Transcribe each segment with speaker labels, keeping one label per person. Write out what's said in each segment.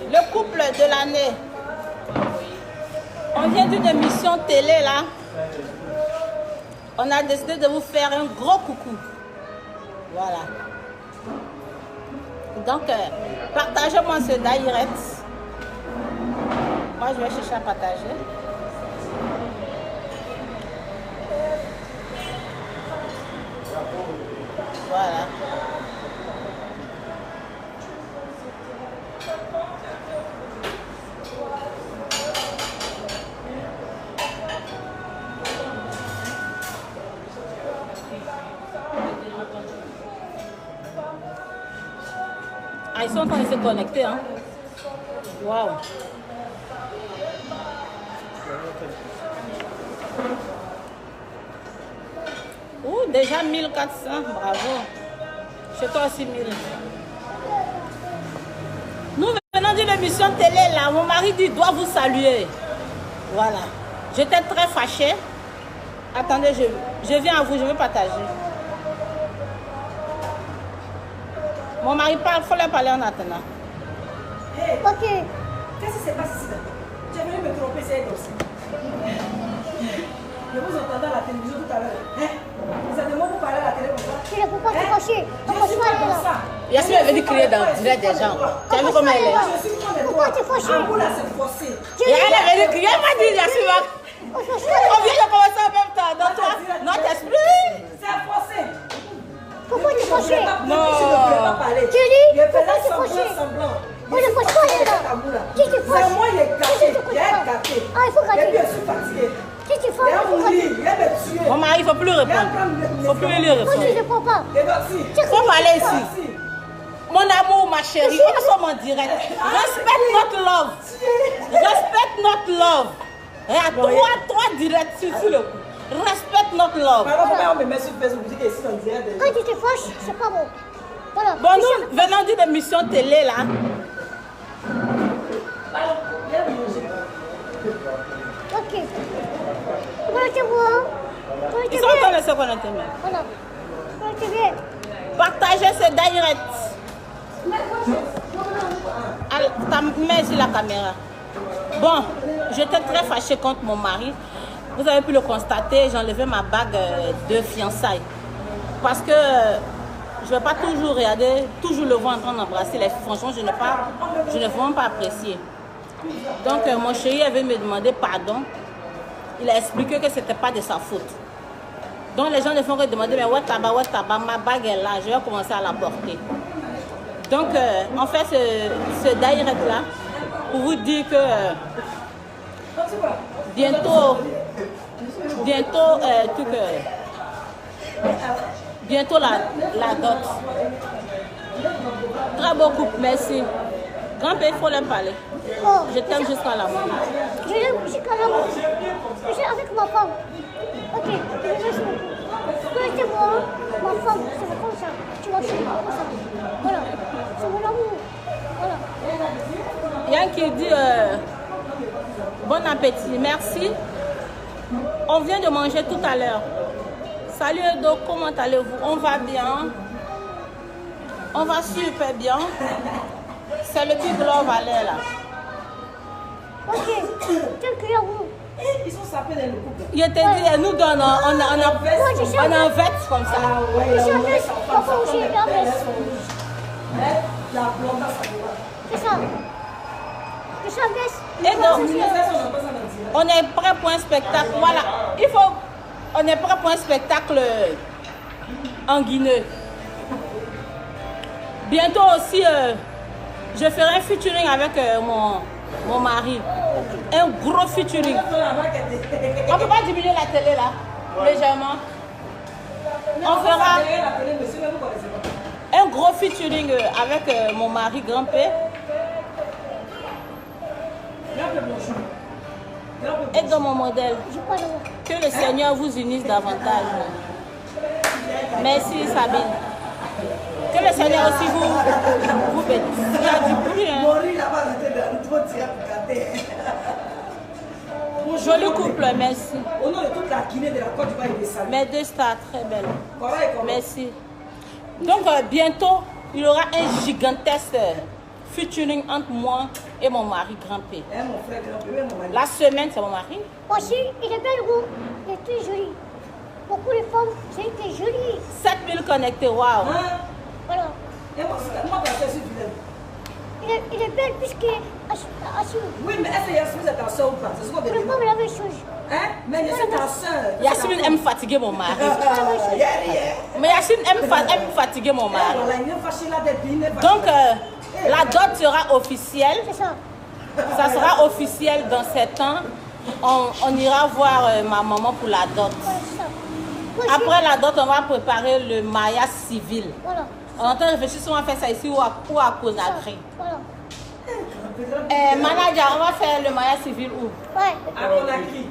Speaker 1: Le couple de l'année. On vient d'une émission télé là. On a décidé de vous faire un gros coucou. Voilà. Donc, partagez-moi ce direct. Moi, je vais chercher à partager. Voilà. Ah, ils sont en train de se connecter, hein. Waouh. Ouh, déjà 1400, bravo. Chez toi aussi 1000. Nous venons d'une émission télé là. Mon mari dit doit vous saluer. Voilà. J'étais très fâchée. Attendez, je viens à vous, je vais partager. Mon mari parle, il faut leur parler en attendant.
Speaker 2: Hey, ok. Qu'est-ce qui se passe ici? Tu es venu me tromper, c'est aussi. Je vous entendais à la télévision tout à l'heure. Hein? Vous êtes de moi pour parler à la télé comme ça?
Speaker 3: Tu ne peux pas te fâcher.
Speaker 1: Yasmine est venue crier dans le direct des gens. Tu as vu comment elle est?
Speaker 3: Pourquoi tu es fâché?
Speaker 2: En bout là, c'est forcé.
Speaker 1: Et elle est venue crier. Elle m'a dit, Yasmine, on vient de commencer en même temps. Donc toi, non, t'expliques.
Speaker 2: C'est forcé.
Speaker 3: Pourquoi tu es fâché?
Speaker 2: Non.
Speaker 3: Tu dis?
Speaker 2: Il est
Speaker 3: Pourquoi tu es fâché? On ne fâche pas, là. Qui te fâche?
Speaker 2: C'est moi, il est gâté. Il est gâté.
Speaker 3: Ah, il faut
Speaker 2: Et
Speaker 3: gâter.
Speaker 2: puis, je suis fatigué.
Speaker 3: Qui te fâche?
Speaker 2: Il va mourir. Il va me tuer.
Speaker 1: Mon mari, il ne faut plus répondre. Il ne faut plus lui
Speaker 3: Moi, je
Speaker 1: répondre.
Speaker 3: ne prends pas.
Speaker 2: Et merci.
Speaker 1: Il faut parler ici. Mon amour, ma chérie, on sommes en direct. Respect notre love. Respect notre love. Et toi direct sur le coup. Respect notre love.
Speaker 2: Pourquoi on me met sur Facebook et ici on dirait des...
Speaker 3: Quand tu te fâches, c'est pas bon. Voilà.
Speaker 1: Bon, nous venons d'une émission télé là.
Speaker 3: Ok. Comment tu vois?
Speaker 1: Ils sont en train de se connecter même.
Speaker 3: Voilà. Comment tu viens?
Speaker 1: Partagez ce direct. Mets sur la caméra. Bon, j'étais très fâchée contre mon mari. Vous avez pu le constater, j'ai enlevé ma bague de fiançailles. Parce que je ne vais pas toujours regarder, toujours le voir en train d'embrasser les filles. Franchement, je n'ai vraiment pas apprécié. Donc, mon chéri avait me demandé pardon. Il a expliqué que ce n'était pas de sa faute. Donc, les gens ne font que demander, mais ouais, tabac, ma bague est là, je vais commencer à la porter. Donc, on fait ce direct-là pour vous dire que bientôt, la dot. Très beau couple, merci. Grand-père, il faut leur parler.
Speaker 3: Oh.
Speaker 1: Je t'aime jusqu'à la mort.
Speaker 3: Je l'aime jusqu'à la mort. Je suis avec ma femme. Ok, merci beaucoup. Quand tu vois, ma femme, c'est comme ça. Tu vas chez moi comme ça. Voilà, c'est mon amour. Voilà.
Speaker 1: Yann qui dit bon appétit, merci. On vient de manger tout à l'heure. Salut Edo, comment allez-vous? On va bien. On va super bien. C'est le Big Love à l'air là.
Speaker 3: Ok, quel client vous?
Speaker 2: Ils sont sapés dans le couple.
Speaker 1: Il te dit, nous donnons, on a un vêt comme ça.
Speaker 2: Ah ouais,
Speaker 3: Je suis en veste, papa aussi, il est en veste.
Speaker 2: La blonde, ça
Speaker 3: C'est ça. Je suis en veste.
Speaker 1: Et donc, on est prêt pour un spectacle. Voilà, on est prêt pour un spectacle en Guinée. Bientôt aussi, je ferai un featuring avec mon mari. Un gros featuring. On ne peut pas diminuer la télé là, légèrement. On fera un gros featuring avec mon mari grand-père. Et dans mon modèle. Que le Seigneur vous unisse davantage. Merci Sabine. Que le Seigneur aussi vous bénisse. Il y a du bruit. Hein. Joli couple, merci.
Speaker 2: Au nom de toute la Guinée, de la Côte d'Ivoire et des Samis.
Speaker 1: Mes deux stars, très belles.
Speaker 2: Correct,
Speaker 1: merci. Donc bientôt, il y aura un gigantesque featuring entre moi et mon mari Grand-P.
Speaker 2: Mon frère Grand-P, mon mari.
Speaker 1: La semaine, c'est mon mari.
Speaker 3: Aussi, il est belle, gros. Il est très joli. Beaucoup de femmes, c'est qu'il est joli.
Speaker 1: 7000 connectés, waouh.
Speaker 2: Hein?
Speaker 3: Voilà.
Speaker 2: Et moi, quand je suis fidèle.
Speaker 3: Il est belle puisqu'il est assis.
Speaker 2: Oui, mais est-ce que Yasmine c'est ta soeur ou pas? C'est ce qu'on te
Speaker 3: Pour le
Speaker 2: dit.
Speaker 3: moment, la même chose.
Speaker 2: Hein? Mais c'est ta soeur.
Speaker 1: Yasmine aime fatiguer mon mari.
Speaker 2: Yeah.
Speaker 1: Mais Yasmine aime fatiguer mon mari.
Speaker 2: Voilà, il est fâché là depuis.
Speaker 1: Donc, la dot sera officielle.
Speaker 3: C'est ça.
Speaker 1: Ça sera officiel dans 7 ans. On ira voir ma maman pour la dot.
Speaker 3: Voilà, c'est ça. Moi aussi,
Speaker 1: Après la dot, on va préparer le mariage civil.
Speaker 3: Voilà.
Speaker 1: On est en train de réfléchir si on va faire ça ici ou à Conakry.
Speaker 3: Voilà.
Speaker 1: Manager, on va faire le mariage civil où?
Speaker 3: Ouais.
Speaker 2: À Conakry.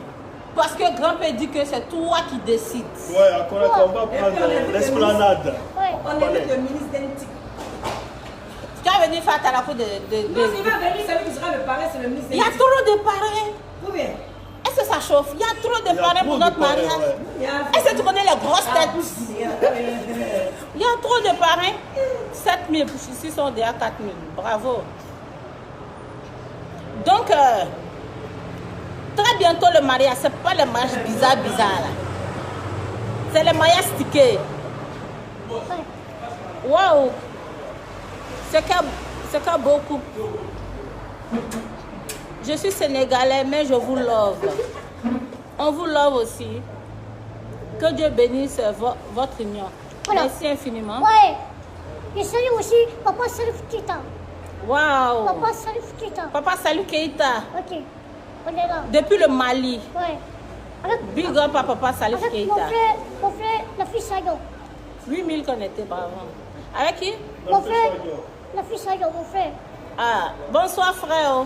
Speaker 1: Parce que Grand-Père dit que c'est toi qui décides.
Speaker 4: Ouais, à Conakry, on va prendre l'esplanade.
Speaker 3: Ouais.
Speaker 2: On invite le ministre d'Intique.
Speaker 1: Tu vas venir faire ta la de...
Speaker 2: Non, s'il va venir, celui qui sera le parrain, c'est le ministre
Speaker 1: Il y a
Speaker 2: d'Intique.
Speaker 1: trop de parrains.
Speaker 2: Ou bien?
Speaker 1: Est-ce que ça chauffe? Il y a trop de parrains pour notre mariage. Est-ce que tu connais les grosses têtes? Il y a trop de parrains. 7000, ici sont déjà 4000. Bravo. Donc, très bientôt le mariage. Ce n'est pas le mariage bizarre là. C'est le mariage stické. Waouh. C'est qu'à beaucoup. Je suis sénégalais, mais je vous love. On vous love aussi. Que Dieu bénisse votre union.
Speaker 3: Voilà.
Speaker 1: Merci infiniment.
Speaker 3: Ouais. Je salue aussi Papa Salif Keita.
Speaker 1: Waouh.
Speaker 3: Papa Salif Keita.
Speaker 1: Papa Salif Keita.
Speaker 3: Ok. On est là.
Speaker 1: Depuis le Mali.
Speaker 3: Ouais. Avec,
Speaker 1: Big up à Papa Salif
Speaker 3: avec
Speaker 1: Keita.
Speaker 3: mon frère, la fille Sayo.
Speaker 1: 8000 connectés par avant. Avec qui?
Speaker 3: Mon frère, la fille Sayo, mon frère.
Speaker 1: Ah, bonsoir frère.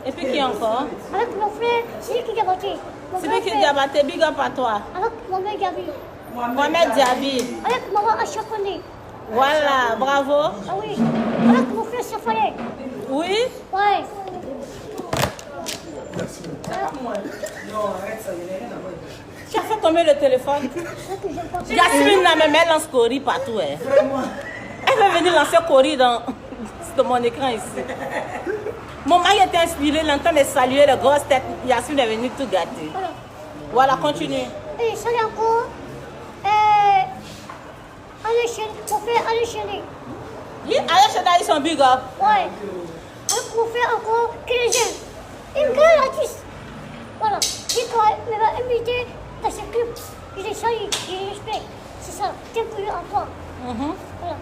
Speaker 1: Et puis qui encore?
Speaker 3: Avec mon frère, c'est lui qui a voté. Mon
Speaker 1: C'est
Speaker 3: grand
Speaker 1: lui qui
Speaker 3: frère.
Speaker 1: a battu. Big up à toi.
Speaker 3: Avec Mohamed Gabi.
Speaker 1: Mohamed Diaby.
Speaker 3: Avec maman Achakone.
Speaker 1: Voilà, bravo.
Speaker 3: Ah oui. Avec mon frère Safalé.
Speaker 1: Oui?
Speaker 3: Ouais.
Speaker 2: Non, arrête ça, il n'y a rien à voir.
Speaker 1: Tu as fait tomber le téléphone?
Speaker 3: C'est ça que j'aime pas.
Speaker 1: Yasmine là, mais elle lance Cori partout. Hein.
Speaker 2: Vraiment.
Speaker 1: Elle veut venir lancer Cori dans mon écran ici. Mon mari était inspiré, il est en train de saluer les grosses têtes. Yasmine est venue tout gâter.
Speaker 3: Voilà.
Speaker 1: Voilà, continue.
Speaker 3: Et salut encore. Allez chez mon frère, allez chez lui.
Speaker 1: Aïcha, ils sont big up.
Speaker 3: Ouais. Avec mon frère encore, Chrétien. Une grande artiste. Voilà. Il m'a invité dans ce club. Je les salue, je les respecte. C'est ça, t'es plus en toi. Voilà.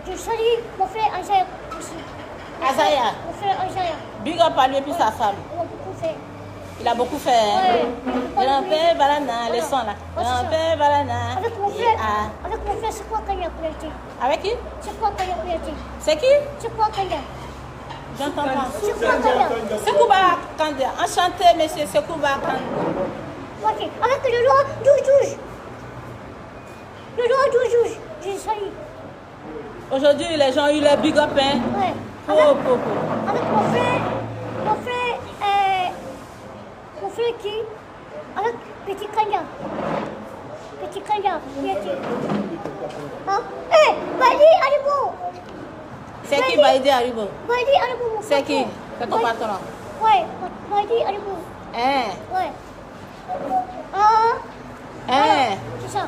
Speaker 3: Je salue mon frère Azaya aussi.
Speaker 1: Azaya.
Speaker 3: Mon frère Azaya.
Speaker 1: Big up à lui et puis sa femme.
Speaker 3: On a beaucoup fait.
Speaker 1: Il a beaucoup fait. Hein?
Speaker 3: Ouais.
Speaker 1: Grand-père Balana, les
Speaker 3: Voilà.
Speaker 1: sons là.
Speaker 3: Ouais, c'est ça.
Speaker 1: Grand-père Balana.
Speaker 3: Avec mon frère, c'est quoi Kanya Kouyaté?
Speaker 1: Avec qui?
Speaker 3: C'est quoi Kanya Kouyaté?
Speaker 1: C'est qui?
Speaker 3: C'est quoi Kanya?
Speaker 1: J'entends pas.
Speaker 3: C'est quoi Kanya?
Speaker 1: Sekouba Kandé. Enchanté, monsieur Sekouba Kandé.
Speaker 3: Ok. Avec le roi Doujouj. Le roi Doujouj. Je le salue.
Speaker 1: Aujourd'hui, les gens ont eu les big up. Hein?
Speaker 3: Ouais.
Speaker 1: Oh,
Speaker 3: Avec,
Speaker 1: oh, oh.
Speaker 3: avec mon frère qui? Avec Petit Kanya. Petit Kanya. Kouyaté. Hein? Eh, Bali Alibo.
Speaker 1: C'est qui Baïdé Haribo?
Speaker 3: Bali Alibo, mon
Speaker 1: C'est qui?
Speaker 3: patron.
Speaker 1: C'est ton patron?
Speaker 3: Ouais, Bali Alibo.
Speaker 1: Hein?
Speaker 3: Ouais. Ah,
Speaker 1: Hein?
Speaker 3: c'est ça.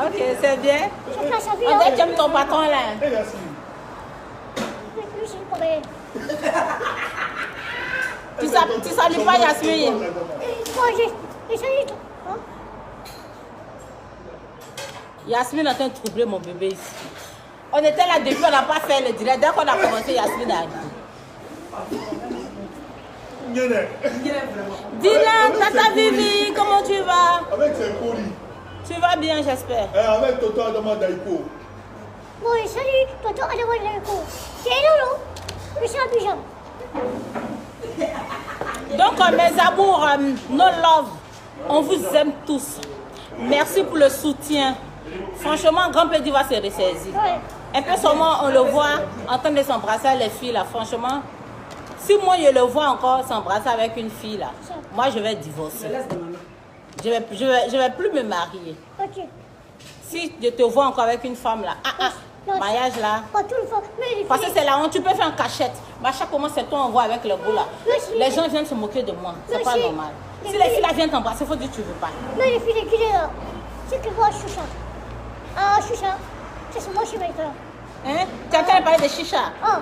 Speaker 1: Ok, c'est bien.
Speaker 3: Chacun sa vie.
Speaker 1: On dirait que tu aimes ton patron là.
Speaker 4: Et Yasmine.
Speaker 3: Lui, c'est pas vrai.
Speaker 1: Tu salues pas Yasmine?
Speaker 3: Moi, j'ai salé tout. Hein?
Speaker 1: Yasmine est en train de troubler mon bébé ici. On était là depuis, on n'a pas fait le direct. Dès qu'on a commencé, Yasmine a dit.
Speaker 4: Nyene.
Speaker 1: Dina, Tata Vivi, comment tu vas?
Speaker 4: Avec ses colis.
Speaker 1: Tu vas bien, j'espère.
Speaker 4: Et avec Toto Adama Daiko.
Speaker 3: Moi, j'ai salé Toto Adama Daiko. C'est énorme, non? Mais c'est Abidjan.
Speaker 1: Donc, mes amours, no love, on vous aime tous. Merci pour le soutien. Franchement, Grand-Père va se ressaisir.
Speaker 3: Ouais.
Speaker 1: Un peu seulement, on le voit en train de s'embrasser les filles là. Franchement, si moi je le vois encore s'embrasser avec une fille là, moi je vais divorcer. Je vais plus me marier.
Speaker 3: Ok.
Speaker 1: Si je te vois encore avec une femme là,
Speaker 3: Non,
Speaker 1: Mariage là.
Speaker 3: Pas tout le temps. Mais les
Speaker 1: Parce que
Speaker 3: filles.
Speaker 1: c'est la honte, tu peux faire en cachette. Mais à chaque moment, c'est toi on voit avec le beau là.
Speaker 3: Merci.
Speaker 1: Les gens viennent se moquer de moi. C'est pas
Speaker 3: Merci.
Speaker 1: normal. Si
Speaker 3: Merci.
Speaker 1: les filles là viennent t'embrasser, il faut dire que tu veux pas.
Speaker 3: Mais les filles de Guinée là. C'est que moi, Choucha. Ah, Choucha. C'est moi, je suis maintenant.
Speaker 1: Hein? Tu es en train de parler de chicha.
Speaker 3: Ah,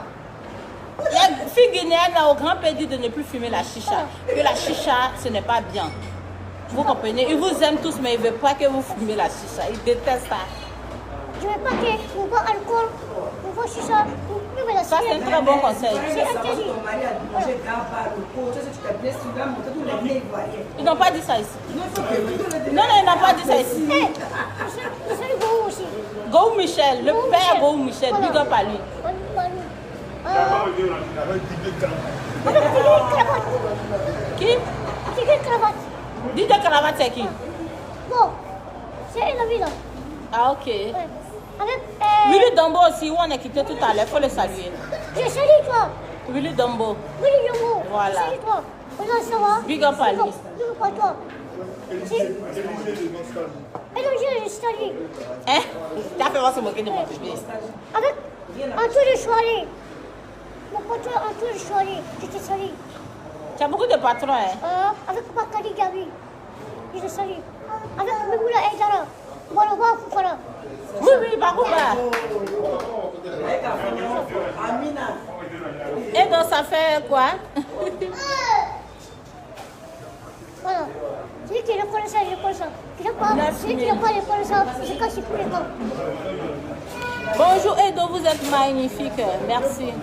Speaker 1: Les filles guinéennes là, au grand pays dit de ne plus fumer la chicha. Que la chicha, ce n'est pas bien. Vous comprenez? Ils vous aiment tous, mais ils ne veulent pas que vous fumiez la chicha. Ils détestent ça.
Speaker 3: je veux pas que vous boire alcool, vous boire chicha, vous buvez la
Speaker 1: Ça, c'est un
Speaker 3: cigarette.
Speaker 1: très bon conseil.
Speaker 3: C'est interdit.
Speaker 2: Ton mari a mangé grand bar au pot. Tu sais, tu t'es blessé, tu vas montrer tous les nez ivoiriens.
Speaker 1: Ils n'ont pas dit ça ici.
Speaker 2: Non, il faut que tu le
Speaker 1: Non, non, ils n'ont pas dit ça ici.
Speaker 3: Hé, vous savez Gourou aussi.
Speaker 1: Gou Michel, le
Speaker 3: Gourou
Speaker 1: père
Speaker 3: Michel.
Speaker 1: Gou Michel,
Speaker 3: Voilà.
Speaker 1: big up à lui.
Speaker 3: Manu.
Speaker 4: Avec Didier Kalama.
Speaker 3: Avec Tigre Cravate.
Speaker 1: Qui?
Speaker 3: Tigre Cravate.
Speaker 1: Didier Cravate, c'est qui?
Speaker 3: Bon, c'est elle la vie là.
Speaker 1: Ah, ok.
Speaker 3: Ouais. Avec.
Speaker 1: Willy Dombo aussi, où on est quitté tout à l'heure, il faut le saluer.
Speaker 3: J'ai salué toi.
Speaker 1: Willy Dombo.
Speaker 3: Oui, Yomo.
Speaker 1: Voilà.
Speaker 3: Salut toi. Voilà, ça va.
Speaker 1: Big up à lui.
Speaker 3: Big up à toi.
Speaker 4: Élisée de Nostalgie.
Speaker 3: Et donc, j'ai salué.
Speaker 1: Hein? Tu as fait voir se moquer de mon bébé.
Speaker 3: Avec Antoine Chouari. Mon pote Antoine Chouari. Je te salue.
Speaker 1: Tu as beaucoup de patrons, hein?
Speaker 3: Avec Bakari Gabi. Je te salue. Avec Memoula Aydara. Voilà, Foufara.
Speaker 1: Oui, oui, par contre.
Speaker 2: Amina.
Speaker 1: Et donc, ça fait quoi?
Speaker 3: Voilà. Celui qui reconnaît ça, il reconnaît ça. Celui qui n'a pas reconnaît ça, c'est caché pour les camps.
Speaker 1: Bonjour Edo, vous êtes magnifique. Merci.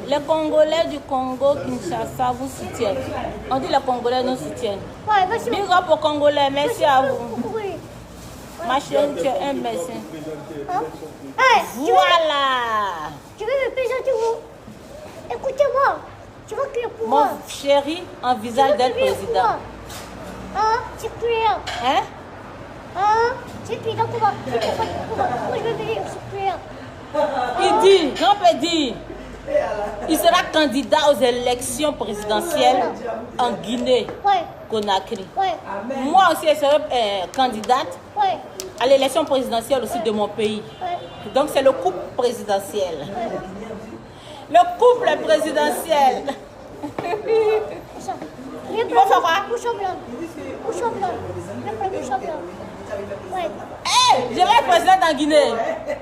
Speaker 1: Les Congolais du Congo, Kinshasa, vous soutiennent. On dit les Congolais nous soutiennent.
Speaker 3: Ouais, merci.
Speaker 1: Big up aux Congolais, merci à vous.
Speaker 3: Oui.
Speaker 1: Ma chérie, tu es un médecin.
Speaker 3: Hein? Hey,
Speaker 1: Voilà.
Speaker 3: je vais me présenter vous. Écoutez-moi. Tu vois que le pouvoir.
Speaker 1: Mon chéri envisage d'être président.
Speaker 3: Hein? C'est clair.
Speaker 1: Hein?
Speaker 3: Hein? C'est clair. Donc, moi, je vais venir au suppléant.
Speaker 1: Il dit, grand-père dit, il sera candidat aux élections présidentielles en Guinée,
Speaker 3: Ouais.
Speaker 1: Conakry.
Speaker 3: Ouais.
Speaker 1: Moi aussi, je serai candidate
Speaker 3: Ouais.
Speaker 1: à l'élection présidentielle aussi de mon pays.
Speaker 3: Ouais.
Speaker 1: Donc c'est le couple présidentiel. Le couple présidentiel.
Speaker 3: C'est ça.
Speaker 1: Il faut faire quoi?
Speaker 3: Bouchon blanc. Bouchon blanc. Je prends bouchon blanc. Ouais.
Speaker 1: Hey, je vais être présidente en Guinée.
Speaker 3: Ouais.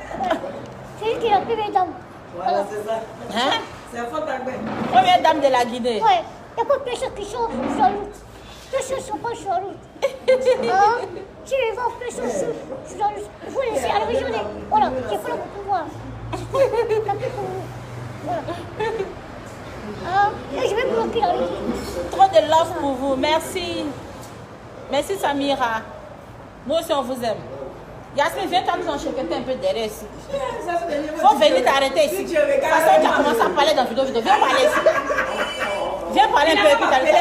Speaker 3: C'est lui qui est la première dame.
Speaker 2: Voilà, c'est ça.
Speaker 1: Hein?
Speaker 2: C'est un faux tagbe.
Speaker 1: Première dame de la Guinée.
Speaker 3: Ouais. Il n'y a pas de personnes qui sont sur la route. Personne ne sont pas sur la route. Hein? Si les gens personne sur la route, il faut laisser à la région. Voilà. J'ai pas le pouvoir. Tant pis pour vous. Voilà. Hein? Et je vais bloquer la route.
Speaker 1: Trop de love pour vous. Merci. Merci Samira. Moi aussi on vous aime. Yasmine, viens nous enchaîner un peu derrière ici. Faut venir t'arrêter ici. De toute façon, tu as commencé à parler dans vidéo. Viens parler ici. Viens parler un peu et puis t'arrêter.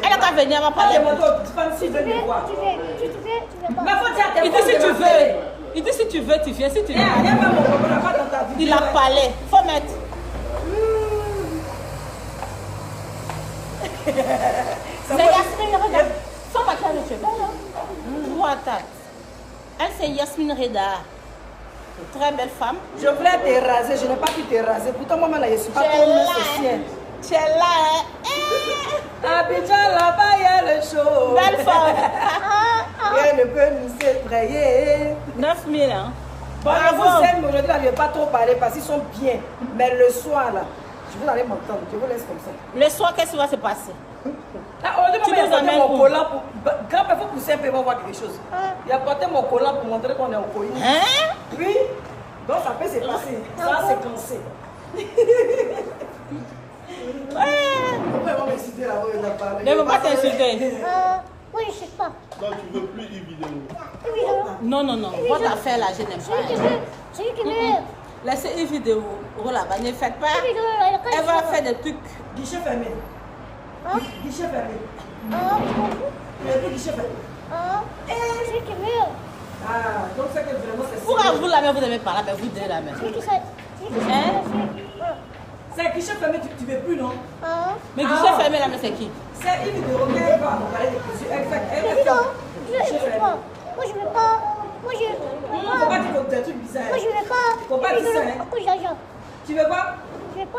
Speaker 1: Elle a qu'à venir, elle va parler.
Speaker 3: Tu veux, tu veux pas.
Speaker 1: Il dit si tu veux. Il dit si tu veux, tu viens. Si tu veux. Il a parlé. Faut mettre. C'est Yasmine, regarde. Son maquillage de cheveux, là. Vois ta. Elle, c'est Yasmine Reda. Très belle femme.
Speaker 2: Je voulais te raser, je n'ai pas pu te raser. Pourtant, moi, je ne suis pas
Speaker 1: Tu es
Speaker 2: comme
Speaker 1: là,
Speaker 2: ce sien.
Speaker 1: Tu es là, hein.
Speaker 2: Abidjan, là-bas, il y a le show.
Speaker 1: Belle femme.
Speaker 2: Rien ne peut nous effrayer.
Speaker 1: 9000, hein.
Speaker 2: Bon, je
Speaker 1: Bravo.
Speaker 2: vous aime, aujourd'hui, là, je ne vais pas trop parler parce qu'ils sont bien. Mais le soir, là, je vous allez m'entendre. Je vous laisse comme ça.
Speaker 1: Le soir, qu'est-ce qui va se passer?
Speaker 2: Ah, aujourd'hui,
Speaker 1: Tu
Speaker 2: moi,
Speaker 1: nous
Speaker 2: j'ai apporté
Speaker 1: amènes
Speaker 2: mon
Speaker 1: où?
Speaker 2: collant pour... Quand il faut pousser un peu, on va voir quelque chose. J'ai apporté mon collant pour montrer qu'on est au coin.
Speaker 1: Hein?
Speaker 2: Oui. Donc, ça peut se passer. Ça, c'est cancé. Pourquoi ils vont m'exciter là-bas, il a parlé.
Speaker 1: Ne veux pas t'insulter.
Speaker 3: Moi, je ne sais pas.
Speaker 4: Donc tu veux plus une vidéo.
Speaker 3: Évidemment.
Speaker 1: Non, non, non. Votre affaire là, je n'aime
Speaker 3: Celui qui
Speaker 1: pas.
Speaker 3: veut, celui qui veut.
Speaker 1: Laissez une vidéo. Oh là-bas, ne faites pas.
Speaker 3: Celui qui veut, il a qu'à
Speaker 1: Elle va
Speaker 3: le
Speaker 1: faire des trucs.
Speaker 2: Guichet fermé.
Speaker 3: Hein?
Speaker 2: Guichet fermé.
Speaker 3: Ah,
Speaker 2: Il y a plus guichet fermé.
Speaker 3: celui qui veut.
Speaker 2: Ah, donc c'est que vraiment c'est
Speaker 1: Pourquoi vous la même, vous n'aimez pas la même, vous deux la même?
Speaker 3: Celui qui sait. Celui qui sait.
Speaker 1: Hein?
Speaker 3: Voilà.
Speaker 2: C'est guichet fermé, tu veux plus, non?
Speaker 1: Mais guichet fermé là, mais c'est qui?
Speaker 2: C'est une vidéo qu'elle va nous parler de cuisine. Elle fait.
Speaker 3: Mais dis donc, je ne sais pas. Moi, je ne veux pas. Moi, je
Speaker 2: Faut pas dire des trucs bizarres.
Speaker 3: Moi, je veux pas.
Speaker 2: Faut pas dire ça, hein.
Speaker 3: Couche d'argent.
Speaker 2: Tu veux pas?
Speaker 3: Je veux pas.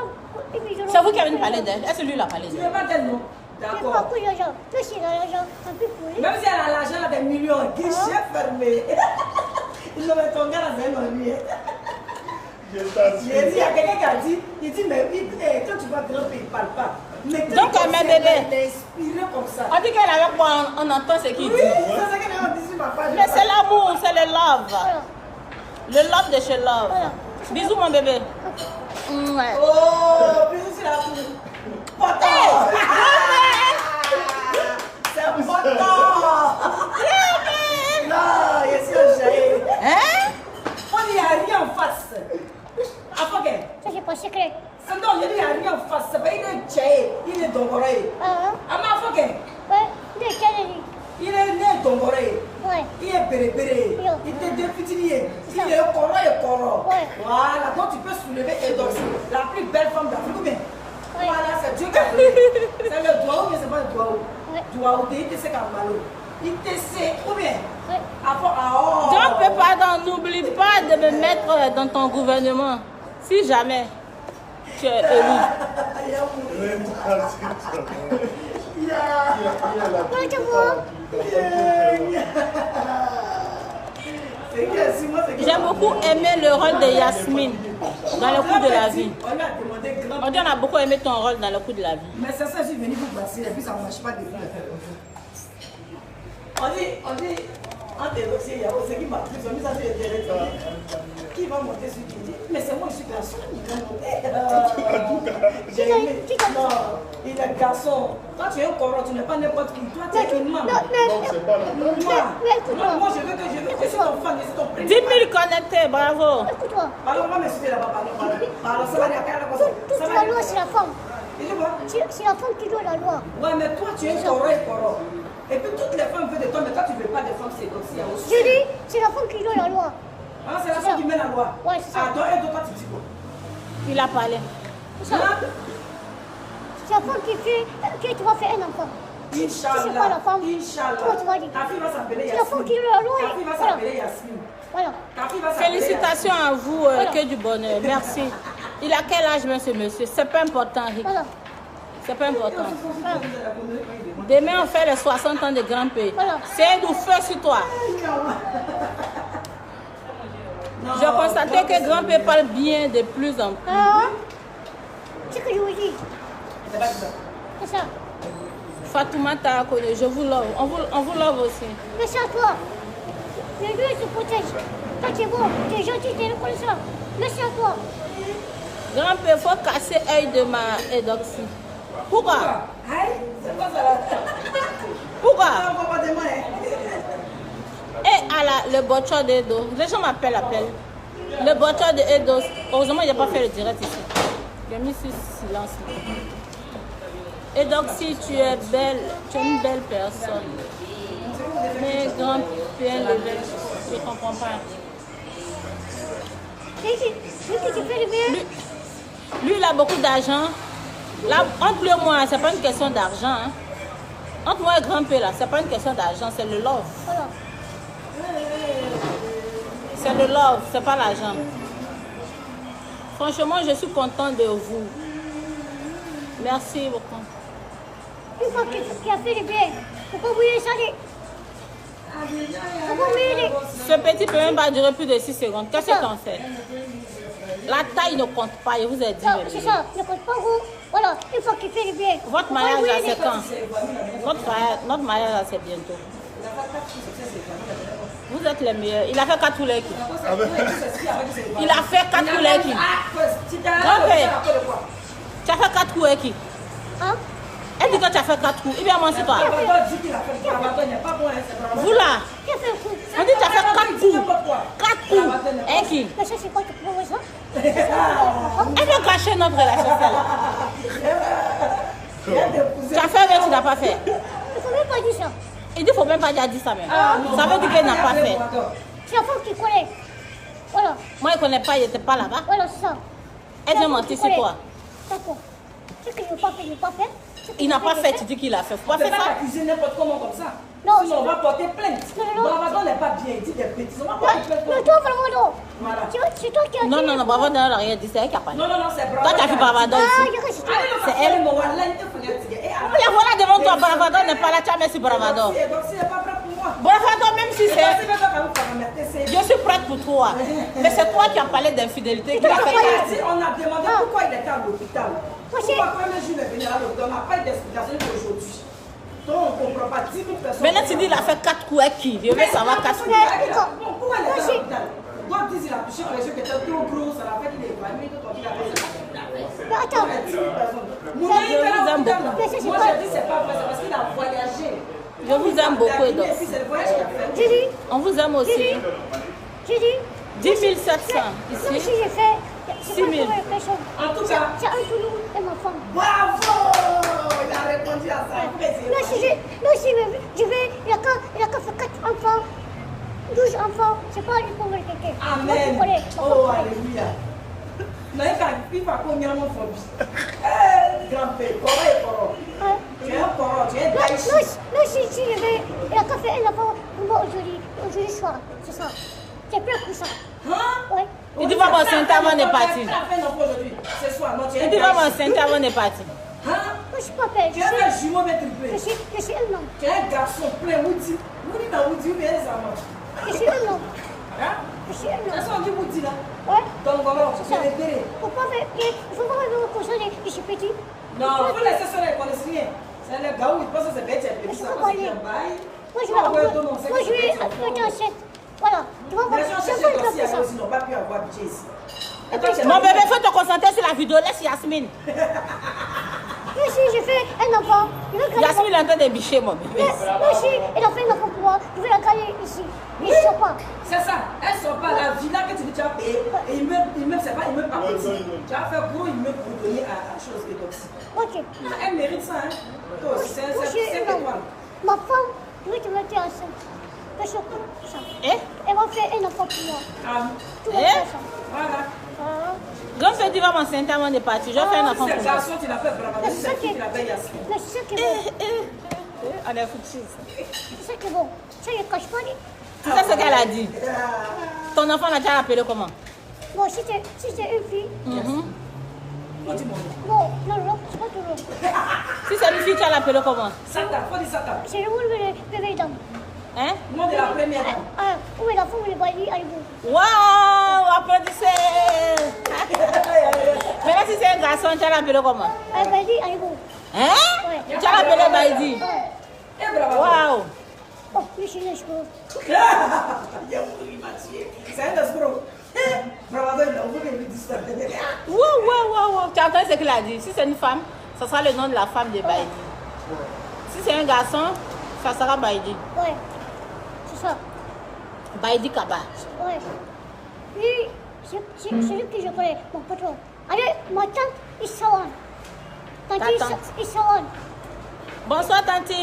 Speaker 1: C'est vous qui avez parlé d'elle. Est-ce que lui l'a parlé
Speaker 2: Tu
Speaker 1: d'elle?
Speaker 2: veux pas d'elle, non?
Speaker 3: Je veux pas
Speaker 2: D'accord.
Speaker 3: couche d'argent. Toi, c'est l'argent. Un peu pour lui.
Speaker 2: Même si elle a l'argent, elle a des millions, guichet fermé. Non, mais ton gars, là, c'est un ennui. J'ai dit, il y a quelqu'un qui a dit, il dit, mais quand tu vas grimper, il ne parle pas. Mais
Speaker 1: Donc, elle met bébé.
Speaker 2: Elle est inspirée comme ça.
Speaker 1: On dit qu'elle est avec moi, on entend ce qu'il
Speaker 2: Oui,
Speaker 1: dit.
Speaker 2: c'est ça qu'elle a dit sur ma page.
Speaker 1: Mais c'est l'amour, c'est le love.
Speaker 3: Voilà.
Speaker 1: Le love de chez Love.
Speaker 3: Voilà.
Speaker 1: Bisous, mon bébé. Ouais.
Speaker 2: Oh, bisous sur la cour. Potin! C'est un potin! Non, il est sur le jaillit.
Speaker 1: Hein?
Speaker 2: On n'y a rien en face. Après,
Speaker 3: Ça, c'est pas secret.
Speaker 2: c'est non, il n'y a rien en face. C'est pas, il est jaillit, il est dongoré.
Speaker 3: Ah,
Speaker 2: Ama Afrique,
Speaker 3: ouais. Il est quel
Speaker 2: il est né dongoré.
Speaker 3: Ouais.
Speaker 2: Il est béré.
Speaker 3: Yo.
Speaker 2: Il était défitinier. Il est coro et coro.
Speaker 3: Ouais.
Speaker 2: Voilà, donc tu peux soulever et danser. La plus belle femme d'Afrique, ou bien?
Speaker 3: Ouais.
Speaker 2: Voilà, c'est Dieu qui a fait. C'est le doigt ou bien c'est pas le doigt?
Speaker 3: Ouais.
Speaker 2: Doigt ou il te sait qu'à malo. Il te sait, ou bien?
Speaker 3: Ouais.
Speaker 2: Après, ah oh.
Speaker 1: Donc, pardon, n'oublie pas de me mettre dans ton gouvernement. Si jamais tu es élu. J'ai beaucoup aimé le rôle de Yasmine dans le coup de la vie.
Speaker 2: On lui a demandé grand.
Speaker 1: On dit on a beaucoup aimé ton rôle dans le coup de la vie.
Speaker 2: Mais c'est ça, je suis venu vous passer et puis ça ne marche pas de vous. On dit, entre les dossiers, il y a aussi qui m'a pris, on dit ça c'est intérêt. Qui va monter sur qui dit, mais c'est moi, je suis garçon, il va monter. J'ai aimé. Non, il est garçon. Toi tu es un corps, tu n'es pas n'importe qui. Toi tu es une maman.
Speaker 4: Non, c'est pas la même.
Speaker 2: Moi,
Speaker 3: écoute-moi.
Speaker 2: moi je veux que je suis ton fan, je suis ton
Speaker 1: 10
Speaker 2: président.
Speaker 1: 000 connectés, bravo.
Speaker 3: Écoute-moi.
Speaker 2: Pardon, on va m'insulter là-bas, pardon. Ça va dire à quelle
Speaker 3: Toute la loi, c'est la femme.
Speaker 2: Et je vois.
Speaker 3: C'est la femme qui doit la loi.
Speaker 2: Ouais, mais toi, tu es corps et corps. Et puis toutes les femmes veulent de toi, mais toi, tu ne veux pas des femmes, c'est comme ça aussi.
Speaker 3: Je dis, c'est la femme qui doit la loi.
Speaker 2: Ah, c'est la femme qui met la loi.
Speaker 3: Ouais, c'est ça.
Speaker 2: Ah, toi, et toi, tu dis quoi?
Speaker 1: Il a parlé.
Speaker 3: C'est ça.
Speaker 2: Hein?
Speaker 3: C'est la femme qui fait que tu vas faire un enfant.
Speaker 2: Inch'Allah.
Speaker 3: C'est pas la femme.
Speaker 2: Inch'Allah.
Speaker 3: Comment tu vas dire?
Speaker 2: Ta fille va s'appeler
Speaker 3: C'est la femme qui
Speaker 2: Yasmine.
Speaker 3: doit la loi.
Speaker 2: Ta fille va
Speaker 3: Voilà.
Speaker 2: s'appeler Yasmine.
Speaker 3: Voilà.
Speaker 2: Ta fille va s'appeler
Speaker 1: Félicitations à vous, que du bonheur. Merci. Il a quel âge, monsieur, monsieur? C'est pas important, Rick.
Speaker 3: Voilà.
Speaker 1: C'est pas important.
Speaker 3: Voilà.
Speaker 1: Demain, on fait les 60 ans de Grand P.
Speaker 3: Voilà.
Speaker 1: C'est du feu sur toi. Je constatais que Grand P parle bien de plus en plus.
Speaker 3: Ah, c'est ce que je vous dis.
Speaker 2: C'est pas ça.
Speaker 3: C'est ça.
Speaker 1: Fatoumata, je vous love. On vous love aussi.
Speaker 3: Merci à toi. Les deux se protègent. Toi, tu es bon, tu es gentil, tu es reconnaissant. Merci à toi.
Speaker 1: Grand P, il faut casser l'œil de ma Edoxy. Pourquoi?
Speaker 2: Aïe, c'est quoi ça là?
Speaker 1: Pourquoi?
Speaker 2: Ah, on va pas demander.
Speaker 1: Et à le botcheur d'Edo. Les gens m'appellent. Le botcheur d'Edo. Heureusement, il n'a pas fait le direct ici. J'ai mis sur silence. Edoxy, tu es belle. Tu es une belle personne. Mais Grand Pierre Level, je ne comprends pas.
Speaker 3: C'est qui tu fais le bien?
Speaker 1: Lui, il a beaucoup d'argent. Là, entre lui et moi, ce n'est pas une question d'argent. Hein. Entre moi et Grand P, là, ce n'est pas une question d'argent, c'est le love.
Speaker 3: Voilà.
Speaker 1: C'est le love, c'est pas l'argent. Franchement, je suis contente de vous. Merci beaucoup.
Speaker 3: Une fois que tu as fait le bien, pourquoi vous les salez? Pourquoi vous les...
Speaker 1: Ce petit peut même pas durer plus de 6 secondes. Qu'est-ce que t'en fais? La taille ne compte pas, je vous ai dit.
Speaker 3: Non, c'est ça, ne compte pas vous. Voilà, une fois qu'il fait le bien.
Speaker 1: Votre mariage, là, c'est quand? Notre mariage, là, c'est bientôt. Vous êtes les meilleurs. Il a fait 4 poulets qui. Il a fait 4 poulets qui. Grand père, tu as fait 4 poulets qui.
Speaker 3: Hein?
Speaker 1: Elle dit que tu as fait 4 coups. Il vient manger toi. Vous là,
Speaker 3: Qui a fait le coup?
Speaker 1: on dit que tu as fait 4 coups. 4 coups. Et qui?
Speaker 3: Mais ça, c'est quoi tu peux voir ça?
Speaker 1: Elle veut cacher notre relation. Celle-là. Tu as fait, mais tu n'as pas fait.
Speaker 3: Il faut même pas dire ça.
Speaker 1: Il dit qu'il ne faut même pas dire ça même. Ça veut dire qu'elle n'a pas fait.
Speaker 3: C'est la femme qui connaît. Voilà,
Speaker 1: Moi, il ne connaît pas, il n'était pas là-bas.
Speaker 3: voilà, c'est ça.
Speaker 1: Elle vient mentir sur quoi?
Speaker 3: D'accord. Ce que je n'ai pas fait, je n'ai pas fait.
Speaker 1: Il n'a pas fait, tu dis qu'il a fait. Faut pas
Speaker 2: On ne
Speaker 1: faire
Speaker 2: peut pas
Speaker 1: ça.
Speaker 2: accuser n'importe comment comme ça.
Speaker 3: Non,
Speaker 2: Sinon, on va porter plainte.
Speaker 3: Non.
Speaker 2: Bravado n'est pas bien, il dit des bêtises. On va
Speaker 3: Non,
Speaker 2: porter plainte.
Speaker 3: non, toi, vraiment, non.
Speaker 2: Voilà.
Speaker 3: C'est toi qui as dit.
Speaker 1: Non, Bravado n'a rien dit, c'est elle qui a parlé.
Speaker 2: Non, c'est Bravado.
Speaker 1: Toi, tu as vu Bravado
Speaker 3: Ah,
Speaker 1: ici.
Speaker 3: je reste toi.
Speaker 2: Allez,
Speaker 1: C'est
Speaker 2: elle.
Speaker 1: elle. La voilà devant toi, Bravado n'est pas là, tu as mis sur Bravado.
Speaker 2: Donc, c'est pas prêt pour moi.
Speaker 1: Bravado, même si
Speaker 2: C'est
Speaker 1: c'est...
Speaker 2: pas même pas pour me mettre.
Speaker 1: Je suis prête pour toi. Mais c'est toi qui as parlé d'infidélité. Qui a fait...
Speaker 2: On a demandé pourquoi il était à l'hôpital. Pourquoi quand le jour est venu à l'hôpital, on n'a pas eu d'explication aujourd'hui. Donc on ne comprend pas 10 000 personnes.
Speaker 1: Maintenant, tu dis qu'il a fait 4 coups avec qui? Je veux savoir 4 coups.
Speaker 2: Pourquoi il était à l'hôpital? Donc disent qu'il a touché pour les gens qui étaient trop gros, ça l'a fait qu'il est évanoui, tout il a fait ça.
Speaker 3: Mais attends.
Speaker 2: Moi j'ai dit c'est pas vrai, c'est parce qu'il a voyagé.
Speaker 1: Je vous aime beaucoup, Edos.
Speaker 2: Et puis c'est le voyage qu'il a fait.
Speaker 3: J'ai dit.
Speaker 1: On vous aime aussi.
Speaker 3: J'ai dit.
Speaker 1: 10 700
Speaker 3: Moi aussi,
Speaker 1: ici.
Speaker 3: j'ai fait.
Speaker 1: 6
Speaker 3: C'est
Speaker 1: 000.
Speaker 3: pas une personne.
Speaker 2: En tout cas,
Speaker 3: C'est un Toulou et ma femme.
Speaker 2: bravo! Il a répondu à ça.
Speaker 3: Là, si je vais, il a qu'à faire 4 enfants, 12 enfants, c'est pas lui pour me quelqu'un.
Speaker 2: Amen. Oh, alléluia. Il va combien mon phobie? Grand-père, comment tu es un corps, tu es un daïchi.
Speaker 3: Non, si je vais, il a qu'à faire un enfant pour moi aujourd'hui soir, c'est ça. C'est plus pour ça.
Speaker 2: Hein?
Speaker 3: Ouais.
Speaker 1: Il dit va m'enceinte avant de partir.
Speaker 2: Tu as fait un enfant aujourd'hui. Ce soir, non, tu es un
Speaker 1: Il dit va
Speaker 2: daïchi.
Speaker 1: m'enceinte avant de partir.
Speaker 2: Hein?
Speaker 3: Moi, je suis pas belle.
Speaker 2: Tu es un jumeau mais triplé.
Speaker 3: Je suis un homme.
Speaker 2: Tu es un garçon plein Woody. Woody dans Woody, mais les amants.
Speaker 3: Je suis un homme.
Speaker 2: Hein?
Speaker 3: Je suis un
Speaker 2: C'est
Speaker 3: homme.
Speaker 2: ça, on dit Woody là.
Speaker 3: Ouais.
Speaker 2: Donc voilà,
Speaker 3: C'est
Speaker 2: tu es
Speaker 3: ça.
Speaker 2: libéré.
Speaker 3: Il faut pas me consoler, je suis petit.
Speaker 2: Non, il faut laisser ça, ils ne connaissent rien. C'est le gars où ils pensent que c'est bête, c'est petit. Ça pense que c'est un bail.
Speaker 3: Moi, je vais être enceinte. Voilà. Tu vois,
Speaker 2: Les gens
Speaker 3: c'est
Speaker 2: cherchent
Speaker 3: pas
Speaker 2: comme si
Speaker 3: comme ça.
Speaker 2: ils n'ont pas pu avoir budget ici.
Speaker 1: Mon bébé, faut te concentrer sur la vidéo. Laisse Yasmine.
Speaker 3: Moi aussi, j'ai fait un enfant.
Speaker 1: Yasmine est en train de bicher, mon bébé.
Speaker 3: Moi aussi, il a fait un enfant pour moi. Je vais la gagner ici. Ils ne sont pas.
Speaker 2: C'est ça. Elles ne sont pas la villa que tu dis tu as payé. Et immeuble, c'est pas immeuble par petit. Tu as fait gros immeuble pour donner à chose et donc.
Speaker 3: Ok.
Speaker 2: Elle mérite ça, hein. Toi aussi, c'est
Speaker 3: Moi, je suis
Speaker 2: 5
Speaker 3: un homme.
Speaker 2: étoiles.
Speaker 3: Ma femme, je vais te mettre enceinte. Parce que ça.
Speaker 1: Eh?
Speaker 3: Elle va faire un enfant pour moi.
Speaker 2: Ah,
Speaker 3: Tout va
Speaker 1: Eh?
Speaker 3: faire ça.
Speaker 2: voilà.
Speaker 3: Ah.
Speaker 1: Grand-père dit va m'enceinte avant de partir. Je vais faire un enfant
Speaker 2: C'est
Speaker 1: pour
Speaker 2: le
Speaker 1: moi.
Speaker 2: garçon qui l'a fait bravo.
Speaker 3: Mais
Speaker 2: C'est
Speaker 3: c'est ça
Speaker 2: qui
Speaker 3: qui
Speaker 2: l'a fait Yasmine.
Speaker 3: mais c'est ça qui est bon.
Speaker 1: On est foutus.
Speaker 3: C'est ça qui est bon. Ça, il ne cache pas.
Speaker 1: Tu sais ce qu'elle a dit? Ton enfant l'a déjà appelé comment?
Speaker 3: Bon, si c'est une fille,
Speaker 2: Oh, dis-moi.
Speaker 3: bon, non, c'est pas tout long.
Speaker 1: Si c'est une fille, tu vas l'appeler comment?
Speaker 2: Satan, faut dire Satan.
Speaker 3: C'est le monde de bébé dame.
Speaker 1: Hein?
Speaker 2: Moi de la première dame.
Speaker 3: Ah, où est la femme, il est bailli, allez vous.
Speaker 1: Waouh! Applaudissez! Maintenant, si c'est un garçon, tu vas l'appeler comment?
Speaker 3: Elle bailli, allez vous.
Speaker 1: Hein?
Speaker 3: Ouais.
Speaker 1: Tu vas l'appeler Baïdi.
Speaker 3: Ouais.
Speaker 2: Eh, bravo.
Speaker 1: Waouh!
Speaker 3: Oh, lui, je suis là, je peux.
Speaker 2: Il m'a tué. C'est un escroc. Bravo, il a oublié de lui dire.
Speaker 1: Wow. Tu entends ce qu'il a dit? Si c'est une femme, ce sera le nom de la femme de Baïdi. Si c'est un garçon, ça sera Baïdi.
Speaker 3: Ouais. C'est ça.
Speaker 1: Baïdi Kaba.
Speaker 3: Ouais. Lui, c'est celui que je connais, mon patron. Allez, ma tante, Issawan.
Speaker 1: Ta tante.
Speaker 3: Issawan.
Speaker 1: Bonsoir, tante.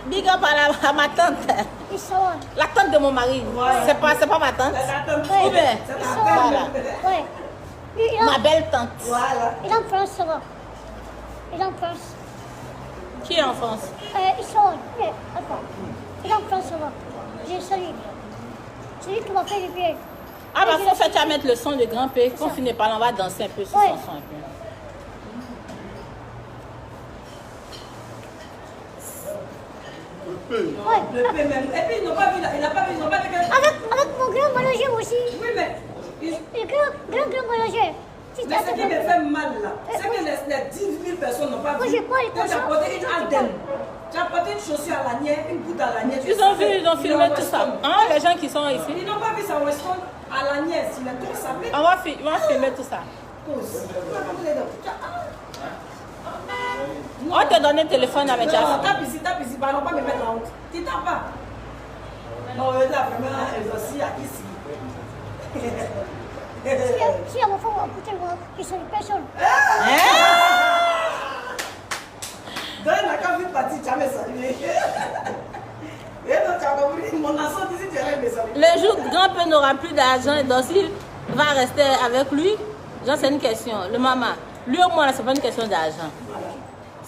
Speaker 1: Big up à ma tante.
Speaker 3: Issawan.
Speaker 1: La tante de mon mari. C'est pas ma tante.
Speaker 3: Ouais.
Speaker 1: Ou bien? Voilà.
Speaker 3: Ouais. Lui,
Speaker 1: Ma belle tante.
Speaker 2: Voilà.
Speaker 3: il est en France, ça va. Il est en France.
Speaker 1: Qui est en France?
Speaker 3: Issawan. Ouais, attends. Il est en France, ça va. J'ai salué. C'est lui qui m'a fait les pieds.
Speaker 1: Ah bah faut faire, tu vas mettre le son de grand-père. Quand on finit par là, on va danser un peu sur
Speaker 3: Ouais.
Speaker 1: son son un peu.
Speaker 3: Ouais.
Speaker 2: Le paix même. Et puis, ils n'ont pas vu, il n'a pas vu, ils n'ont pas vu que...
Speaker 3: Avec mon grand manager aussi.
Speaker 2: Oui, mais...
Speaker 3: Le grand manager. Si
Speaker 2: Mais ce qui me fait mal là, c'est que les 10 000 personnes n'ont pas
Speaker 3: Moi,
Speaker 2: vu.
Speaker 3: j'ai pas les
Speaker 2: Tu as
Speaker 3: consciences.
Speaker 2: porté une antenne. Tu as porté une chaussure à lanière, une goutte à lanière.
Speaker 1: Ils ont vu, ils ont filmé tout ça. Hein, les gens qui sont ici.
Speaker 2: Ils n'ont pas vu ça Weston à lanière. S'il a tout ça, mais
Speaker 1: On va filmer tout ça.
Speaker 2: pause.
Speaker 1: On te donne le téléphone avec
Speaker 2: Non,
Speaker 1: Jasmine.
Speaker 2: tape ici, bah, non pas me mettre la honte. Tu tapes pas. Non, là, vraiment, elle aussi à ici.
Speaker 3: Si à mon fond, à côté de moi, ils sont des personnes.
Speaker 2: Dans la cave, une partie, tu as me salué. Et donc, tu as compris, mon enfant d'ici, tu allais me saluer.
Speaker 1: Le jour où grand-père n'aura plus d'argent et donc s'il va rester avec lui, genre c'est une question. Le maman, lui au moins, c'est pas une question d'argent.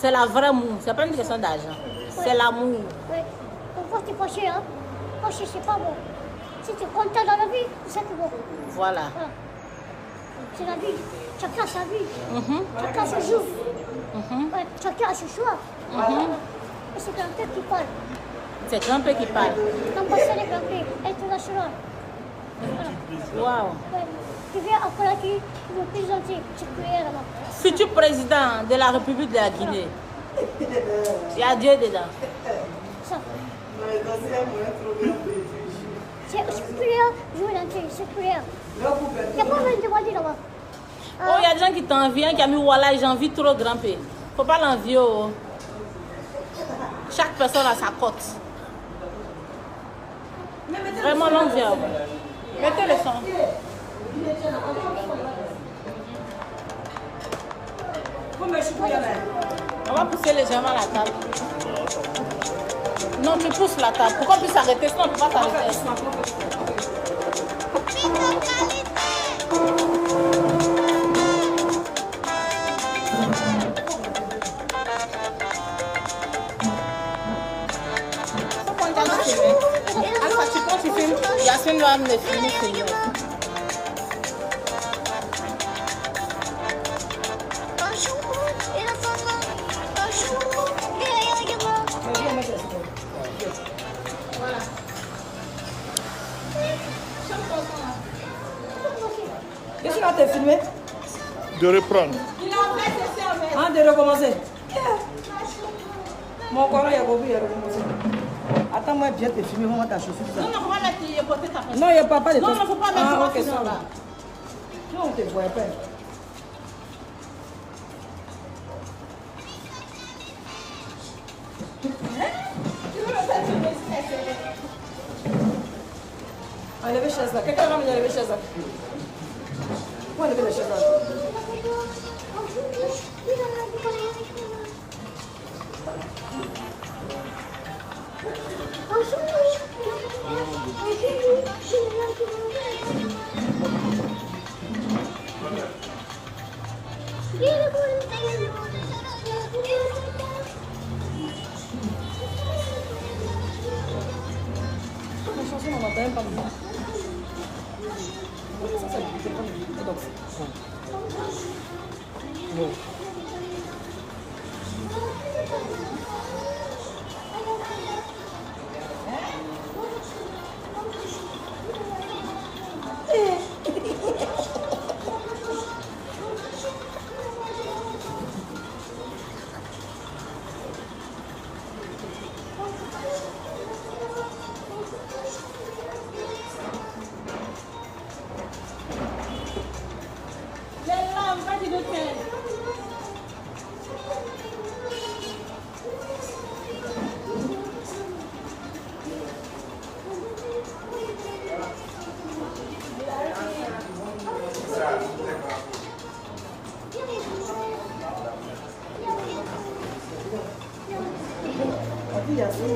Speaker 1: C'est la vraie moue. C'est pas une question d'argent. C'est l'amour.
Speaker 3: Oui. Pourquoi tu es fâché, hein? Fâché, c'est pas bon. Si tu es content dans la vie, c'est ça qui est bon.
Speaker 1: Voilà.
Speaker 3: Voilà. C'est la vie. Chacun a sa vie. Chacun se joue. Ouais, chacun a ses choix. Et c'est Grand-père qui parle.
Speaker 1: C'est Grand-père qui parle.
Speaker 3: L'ambassadeur Grand-père international. Voilà.
Speaker 1: Waouh.
Speaker 3: Ouais. Qui vient après là, qui veut présenter cette prière là-bas.
Speaker 1: Futur président de la République de la Guinée. Il y a Dieu dedans.
Speaker 3: Ça. C'est cette prière, je vais l'entrer, cette prière. Il n'y a pas besoin de demander là-bas.
Speaker 1: Oh, il y a des gens qui t'envient, qui a mis voilà, j'envie trop Grand-père. Faut pas l'envier. Oh. Chaque personne a sa cote. Vraiment longue vie. Mettez le son. On va pousser légèrement la table. Non, tu pousses la table. Pourquoi on puisse s'arrêter? Sinon, on ne peut pas s'arrêter. Alpha, tu prends, tu filmes. Yacine doit me filmer. Voilà.
Speaker 2: Qu'est-ce que tu as filmé?
Speaker 4: De reprendre.
Speaker 1: Il a fait ceci en fait.
Speaker 2: Hein, de recommencer. Mon corps, il a compris, il a recommencé. Attends-moi bien te filmer, comment t'as chaussure ça?
Speaker 1: Non, non, on va mettre porter ta personne.
Speaker 2: Non, il n'y a pas de
Speaker 1: Non, il ne faut pas mettre
Speaker 2: ah,
Speaker 1: ça
Speaker 2: ok,
Speaker 1: sinon,
Speaker 2: ça
Speaker 1: là.
Speaker 2: va. Non, on te voit pas. Enlevez chaise là. Quelqu'un va me lever chaise là. Où enlever la chaise là? La chanson, on n'entend même pas. Ça, c'est le téléphone. Et donc, bon.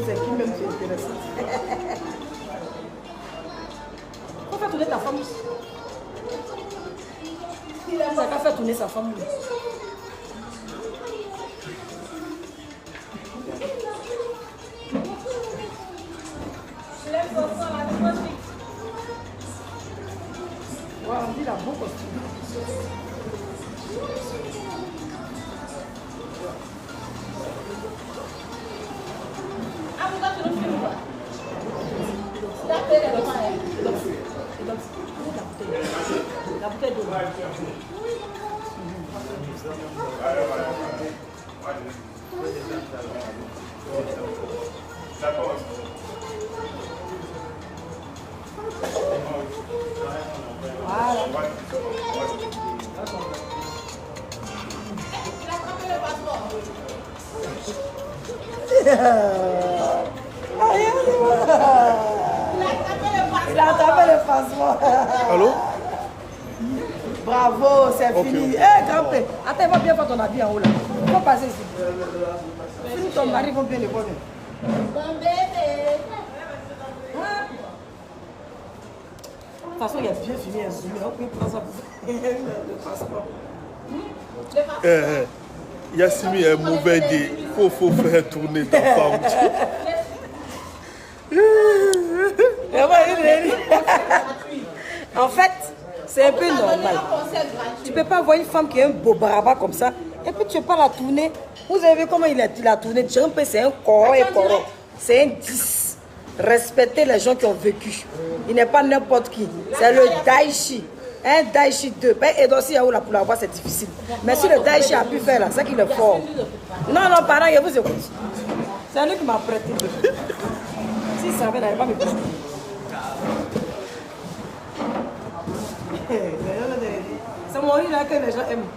Speaker 2: C'est qui même qui est intéressant. Faut faire tourner ta femme. Ça va faire tourner sa femme. On dit la bon costume.
Speaker 1: Ah, vous êtes le film, quoi. Tapez les mains.
Speaker 2: La bouteille d'eau. Voilà. Il a attrapé le passeport.
Speaker 4: Allô?
Speaker 2: Bravo, c'est fini. Eh, grand-père, attends, va bien faire ton habit en haut là. Il faut passer ici. Si ton mari va bien le voir.
Speaker 1: Bon bébé.
Speaker 2: De toute façon, il y a bien fini un zoom. On peut prendre ça pour le passeport.
Speaker 1: Le passeport.
Speaker 4: Yassimi est mauvais dit. Faut faire tourner ta femme.
Speaker 2: En fait, c'est un peu normal. Tu ne peux pas voir une femme qui a un beau baraba comme ça et puis tu ne peux pas la tourner. Vous avez vu comment il a tourné? C'est un corps et corps. C'est un 10. Respectez les gens qui ont vécu. Il n'est pas n'importe qui. C'est le Daichi. Un Daichi 2. Et donc, si il y a où là pour l'avoir, c'est difficile. Mais si le Daichi a pu faire là, c'est qu'il est fort. Non, non, pardon, je vous écoute. C'est lui qui m'a prêté. Si ça avait, il n'avait pas me prêter. C'est mon riz là que les gens aiment.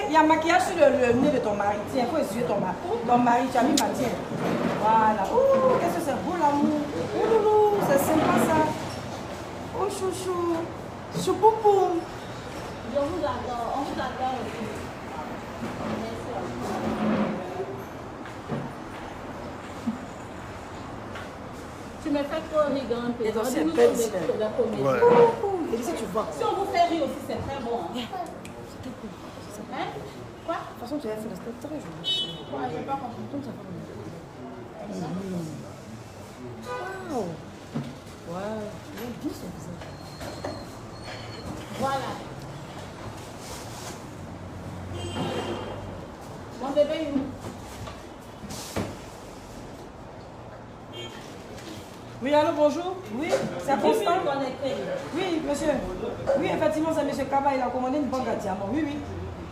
Speaker 2: Il y a maquillage sur le nez de ton mari. Tiens, il faut essuyer ton mari. Ton mari, tu as mis ma tienne. Voilà. Oh, qu'est-ce que c'est beau l'amour. Oh loulou, c'est sympa ça. Oh chouchou. Choupoupou.
Speaker 1: Je vous adore. On vous adore aussi. Tu me fais trop rire un peu.
Speaker 2: Et donc, c'est bête.
Speaker 4: Ouais.
Speaker 2: Et si tu vois.
Speaker 1: Si on vous fait rire aussi, c'est très bon. Hein? Quoi?
Speaker 2: De toute façon, tu as fait la stade très jolie.
Speaker 1: Ouais, je n'ai pas compris.
Speaker 2: Waouh. Waouh. Il a bien son visage.
Speaker 1: Voilà. Mon bébé, il est où?
Speaker 2: Oui, allô, bonjour. Oui, c'est Constant.
Speaker 1: Connecté.
Speaker 2: Oui, monsieur. Oui, effectivement, c'est monsieur Kaba. Il a commandé une banque à diamants. Oui, oui.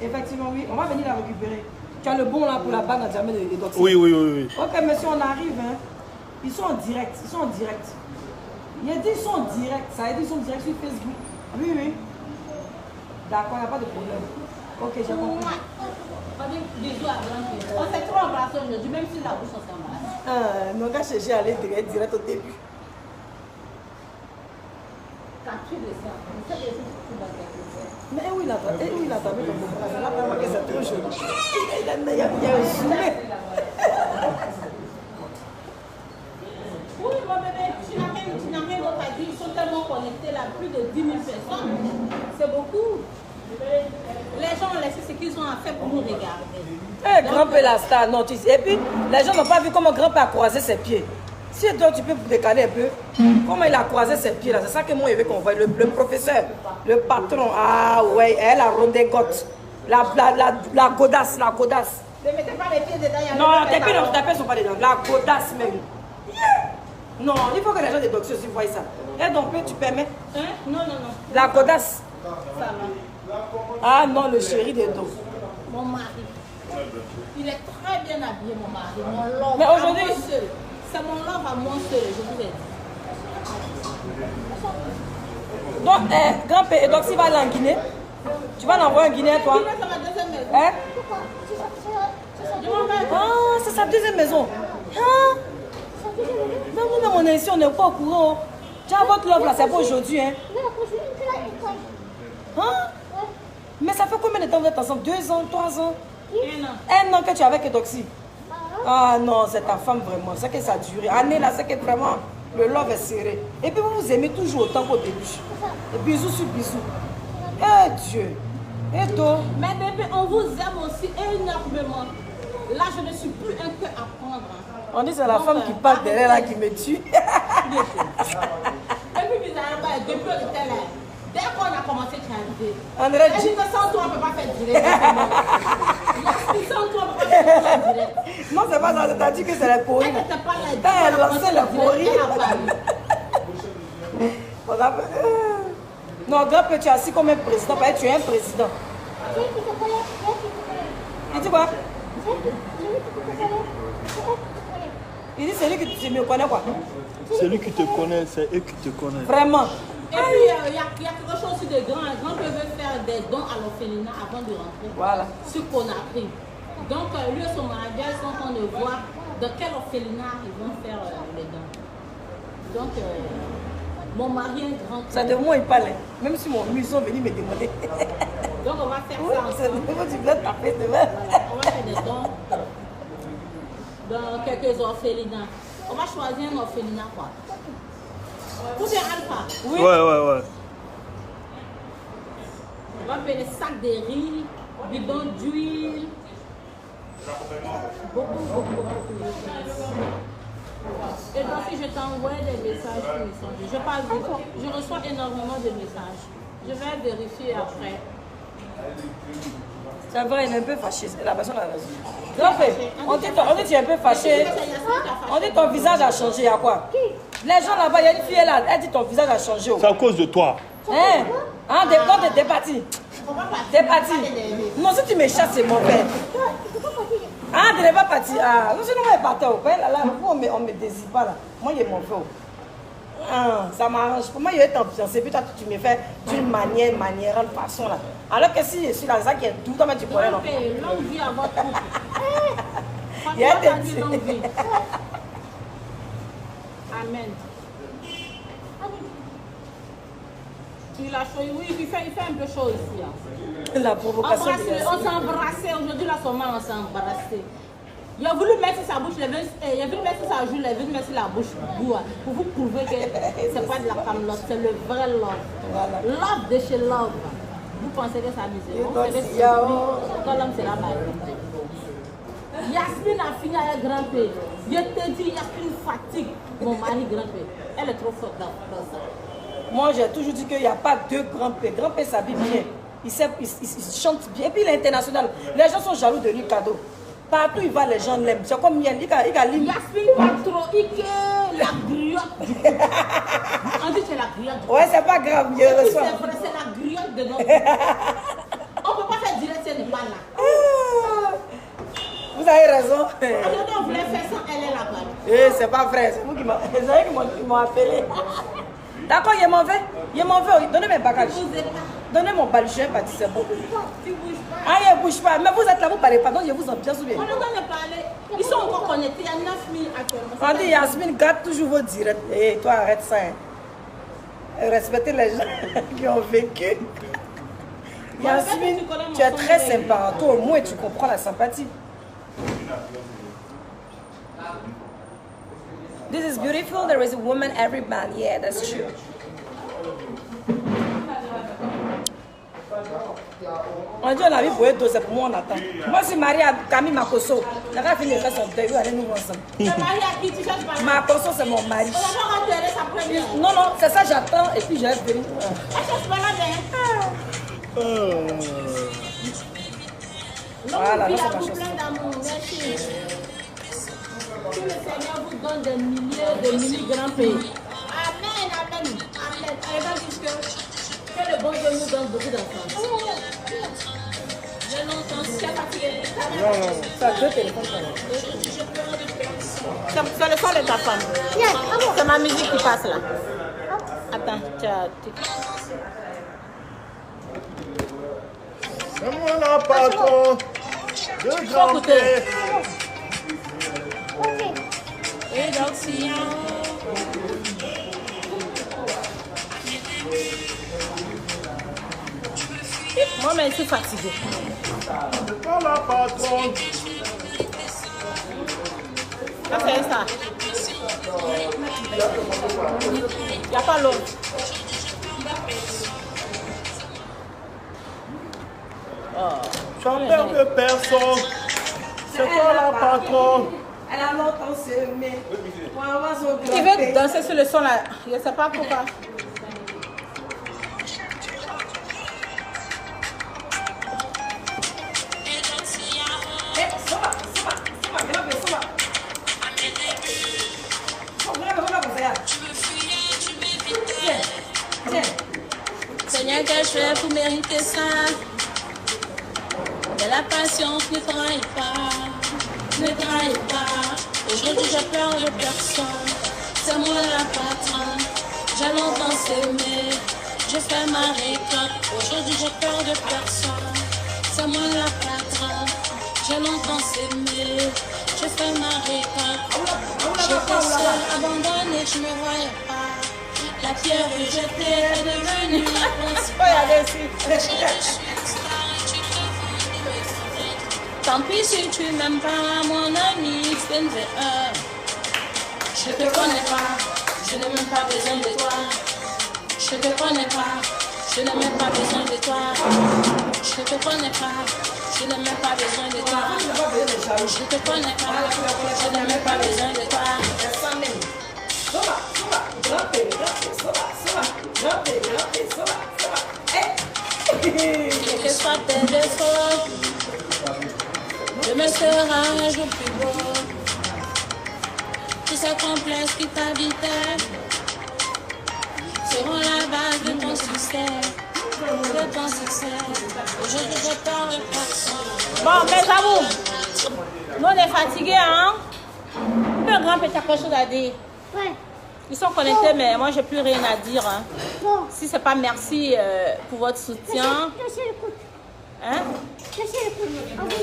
Speaker 2: Effectivement, oui. On va venir la récupérer. Tu as le bon là pour la banque à diamants de Doxy.
Speaker 4: Oui, oui, oui, oui.
Speaker 2: Ok, monsieur, on arrive. Hein. Ils sont en direct. Ils sont en direct. Il a dit ils sont en direct. Ça a dit ils sont en direct sur Facebook. Oui, oui. D'accord, il n'y a pas de problème. Ok, j'ai compris.
Speaker 1: On dit bisous à grand-père. On s'est trop embrassé aujourd'hui, même si la bouche on s'est embrassé.
Speaker 2: Non, quand j'ai allé direct au début.
Speaker 1: Quand tu descends, vous savez ce que tu vas faire.
Speaker 2: Mais où il a tapé ton bras? Là, vraiment que c'est trop joli. Il y a un soumet.
Speaker 1: Oui, mon bébé, tu n'as rien d'autre à dire. Ils sont tellement connectés là, plus de 10 000 personnes. C'est beaucoup. Les gens ont laissé ce qu'ils ont à faire pour nous regarder.
Speaker 2: Eh, grand-père la star, non, tu sais. Et puis, les gens n'ont pas vu comment grand-père a croisé ses pieds. Si toi, tu peux décaler un peu, comment il a croisé ses pieds là, c'est ça que moi, je veux qu'on voit. Le professeur, le patron, ah ouais, elle a redégote. La godasse, la godasse.
Speaker 1: Ne mettez pas les pieds dedans.
Speaker 2: Non, tes pieds ne sont pas dedans. La godasse même. Non, il faut que les gens des docteurs aussi voient ça. Et donc, tu permets?
Speaker 1: Hein? Non, non, non.
Speaker 2: La godasse.
Speaker 1: Ça va.
Speaker 2: Ah non, le chéri des dos.
Speaker 1: Mon mari. Il est très bien habillé, mon mari. Mon love.
Speaker 2: Mais aujourd'hui,
Speaker 1: à moi seul. C'est mon love à moi seul, je vous ai dit.
Speaker 2: donc, grand-père, et donc s'il va aller en Guinée, tu vas l'envoyer en Guinée, toi?
Speaker 1: Guinée, c'est ma deuxième maison.
Speaker 2: Hein?
Speaker 3: Pourquoi?
Speaker 2: Ah, c'est sa deuxième maison. Ah, non, nous, on est ici, on n'est pas au courant. Tiens, votre love là, c'est pas aujourd'hui, hein? Hein? Mais ça fait combien de temps vous êtes ensemble? 2 ans, 3 ans? 1 an que tu es avec Edoxy? Ah non, c'est ta femme vraiment. C'est que ça a duré. Année là, c'est que vraiment le love est serré. Et puis vous vous aimez toujours autant qu'au début. Et bisous sur bisous. Eh Dieu. Et toi?
Speaker 1: Mais bébé, on vous aime aussi énormément. Là, je ne suis plus un peu à prendre.
Speaker 2: On dit c'est la femme qui parle derrière là qui me tue.
Speaker 1: Et puis bizarrement, depuis le tel, dès qu'on a commencé, tu es arrivé.
Speaker 2: André
Speaker 1: Et
Speaker 2: dit.
Speaker 1: je me sens toi, on ne peut pas faire direct. Sans toi, on ne peut pas faire direct.
Speaker 2: Non, c'est pas ça, t'as dit que c'est la pourrie.
Speaker 1: Elle n'était pas là.
Speaker 2: Elle a lancé la pourrie. Non, grand-père, tu es assis comme un président. Parce que tu es un président. Il dit quoi? Il dit c'est lui qui me connaît quoi?
Speaker 4: C'est lui qui te connaît, c'est eux qui te connaissent.
Speaker 2: Vraiment.
Speaker 1: Et puis, il y a quelque chose aussi de grand. Un grand peut faire des dons à l'orphelinat avant de rentrer.
Speaker 2: Voilà.
Speaker 1: Ce qu'on a pris. Donc, lui et son mari, ils sont en train de voir dans quel orphelinat ils vont faire les dons. Donc, mon mari est un grand.
Speaker 2: Ça de moi il parlait. Même si mon museau venu me demander.
Speaker 1: Donc, on va faire
Speaker 2: Oui,
Speaker 1: ça
Speaker 2: c'est
Speaker 1: ensemble.
Speaker 2: de tu veux taper demain.
Speaker 1: On va faire des dons dans quelques orphelinats. On va choisir un orphelinat, quoi. Ou bien Alpha.
Speaker 2: Oui.
Speaker 4: Ouais, ouais, ouais.
Speaker 1: On va payer les sacs de riz, bidon d'huile. Beaucoup de choses. Et donc, si je t'envoie des messages sur Messenger, je reçois énormément de messages. Je vais vérifier après.
Speaker 2: C'est vrai, il est un peu fâché. La personne a raison. On dit que tu es un peu fâché. On dit ton visage a changé. Il y a quoi? Les gens là-bas, il y a une fille là, elle dit ton visage a changé.
Speaker 4: C'est à cause de toi.
Speaker 2: Hein? T'es parti. T'es parti. Non, si tu me chasses, c'est mauvais. Ah, tu n'es pas parti. Ah, non, sinon, on est parti. Là, on me désire pas là. Moi, il est mauvais. Ah, ça m'arrange. Pour moi, il est ton fiancé. Puis toi, tu me fais d'une manière, façon là. Alors que si je suis là, c'est ça qui est tout, toi, tu connais non?
Speaker 1: Longue vie à votre couple.
Speaker 2: Il y a des
Speaker 1: longue vie. Amen. Il a chaud, oui, il fait un peu chaud ici. Hein.
Speaker 2: La provocation.
Speaker 1: On s'est embrassé. Aujourd'hui, là, son mal, on s'est embrassé. Il a voulu mettre sa bouche, il a voulu mettre sa joue, il a voulu mettre la bouche pour vous prouver que c'est pas de la camelote, c'est le vrai love. Voilà. Love de chez love. Vous pensez que c'est amusé. Quand l'homme, c'est la balle. Yasmine a fini à grimper. Je te dis, Yasmine fatigue mon mari grimper. Elle est trop forte dans ça.
Speaker 2: Moi, j'ai toujours dit qu'il n'y a pas deux grands-pères. Grand-père s'habille bien. Il chante bien. Et puis, il est international. Les gens sont jaloux de lui, cadeau. Partout il va, les gens l'aiment. C'est comme Miel. Il a
Speaker 1: Yasmine pas trop. Il est la griotte du couple. On dit que c'est la griotte du couple.
Speaker 2: Ouais, c'est pas grave.
Speaker 1: C'est vrai, c'est la griotte de notre couple. On ne peut pas faire direct, c'est pas là.
Speaker 2: Vous avez raison.
Speaker 1: Aujourd'hui, on voulait faire ça, elle est là-bas.
Speaker 2: Eh, c'est pas vrai. C'est vous qui m'ont appelé. D'accord, il est mauvais. Il est mauvais. Donnez mes bagages. Donnez mon baluchon, parti, c'est bon.
Speaker 1: Tu bouges pas.
Speaker 2: Ah, il ne bouge pas. Mais vous êtes là, vous ne parlez pas. Donc, je vous ambiance ou bien.
Speaker 1: On est en train de parler. Ils sont encore connectés. Il y a 9000 actuellement.
Speaker 2: On dit Yasmine, garde toujours vos directs. Et toi, arrête ça. Hein. Respectez les gens qui ont vécu. Yasmine, tu es très sympa. Toi, au moins, tu comprends la sympathie. This is beautiful. There is a woman, every man. Yeah, that's true. On dit on a vu pour être c'est pour moi on attend. Moi, je suis mariée à Camille Makoso. La gars finit de faire son deuil. Allez nous ensemble.
Speaker 1: Tu es mariée à qui? Tu cherches pas?
Speaker 2: Makoso, c'est mon mari.
Speaker 1: On va pas enterrer sa première.
Speaker 2: Non, non, c'est ça, j'attends. Et puis, je vais venir.
Speaker 1: Elle cherche pas la main.
Speaker 2: Voilà,
Speaker 1: là,
Speaker 2: c'est ma
Speaker 1: plein
Speaker 2: chose.
Speaker 1: d'amour. Merci. Que le Seigneur vous donne des milliers de milligrammes pays. Amen, amen, amen. Elle va dire que le bon Dieu nous donne beaucoup d'enfants. Je l'entends, si tu es fatigué.
Speaker 2: Non, ça deux téléphones.
Speaker 1: C'est le son de ta femme. C'est ma musique qui passe là. Attends,
Speaker 4: C'est moi la patron de grand-père.
Speaker 1: Et donc, si moi, mais je suis fatiguée.
Speaker 4: C'est moi la patron.
Speaker 1: Ça fait ça. Il n'y a pas l'eau.
Speaker 4: Chanteur de personne. C'est toi la patron.
Speaker 2: Elle a longtemps semé. Pour avoir son
Speaker 1: Il veut danser sur le son là. Je ne sais pas pourquoi. Seigneur, que je fais pour mériter ça? De la patience, ne trahis pas. Ne trahis pas. Aujourd'hui, j'ai peur de personne. C'est moi la patronne. J'ai longtemps s'aimer. Je fais ma récolte. Aujourd'hui, j'ai peur de personne. C'est moi la patronne. J'ai longtemps s'aimer. Je fais ma récolte. J'étais seule, abandonnée, je ne me voyais pas. La pierre que j'étais est devenue la principale. Tant pis si tu m'aimes pas, mon ami, c'est une erreur. Je te connais pas, je n'ai même pas besoin de toi. Je te connais pas, je Je n'ai même pas besoin de toi. Je te connais pas. Je n'ai même pas besoin de toi. Je te connais pas. Je n'ai même pas besoin de toi. Quels que soient tes défauts, je me serai un jour plus beau. Tous ces complexes qui t'habitaient seront la base de ton succès. De ton succès. Aujourd'hui, je t'en réflexion. Bon, mes amours, nous on est fatigués, hein? Le grand petit a quelque chose à dire.
Speaker 3: Ouais.
Speaker 1: Ils sont connectés, mais moi, j'ai plus rien à dire. Hein.
Speaker 3: Bon.
Speaker 1: Si c'est pas merci pour votre soutien.
Speaker 3: Cassez le coude.
Speaker 1: Hein?
Speaker 3: Cassez le coude. Ah oui.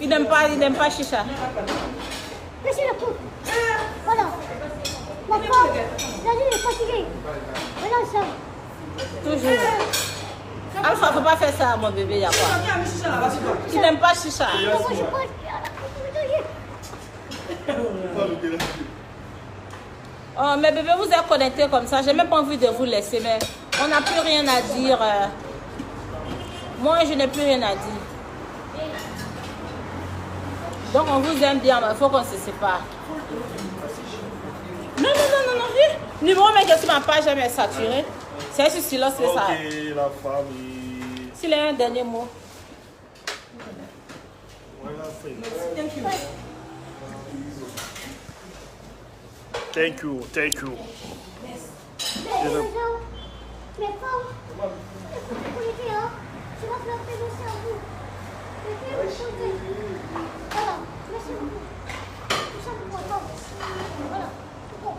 Speaker 1: Il n'aime pas chicha.
Speaker 3: Cassez le coude. Voilà. Ma femme, Nadine est fatiguée. Voilà ça.
Speaker 1: Toujours. Alpha, faut pas faire ça, mon bébé, y'a quoi? Tu n'aimes pas chicha.
Speaker 3: Moi, je peux.
Speaker 1: Oh, mais bébé, vous êtes connectés comme ça. J'ai même pas envie de vous laisser, mais on n'a plus rien à dire. Moi, je n'ai plus rien à dire. Donc, on vous aime bien, mais il faut qu'on se sépare. Non. Numéro, mais que sur ma page, jamais saturé. C'est sur silence, c'est ça.
Speaker 4: Ok, la famille.
Speaker 1: S'il y a un dernier mot.
Speaker 4: Voilà, c'est.
Speaker 3: Ouais.
Speaker 4: Thank you.
Speaker 3: Mais pas. Écoutez, hein. Je vais faire le cerveau. Voilà. Merci beaucoup. Tout ça pour moi. Voilà. Bon.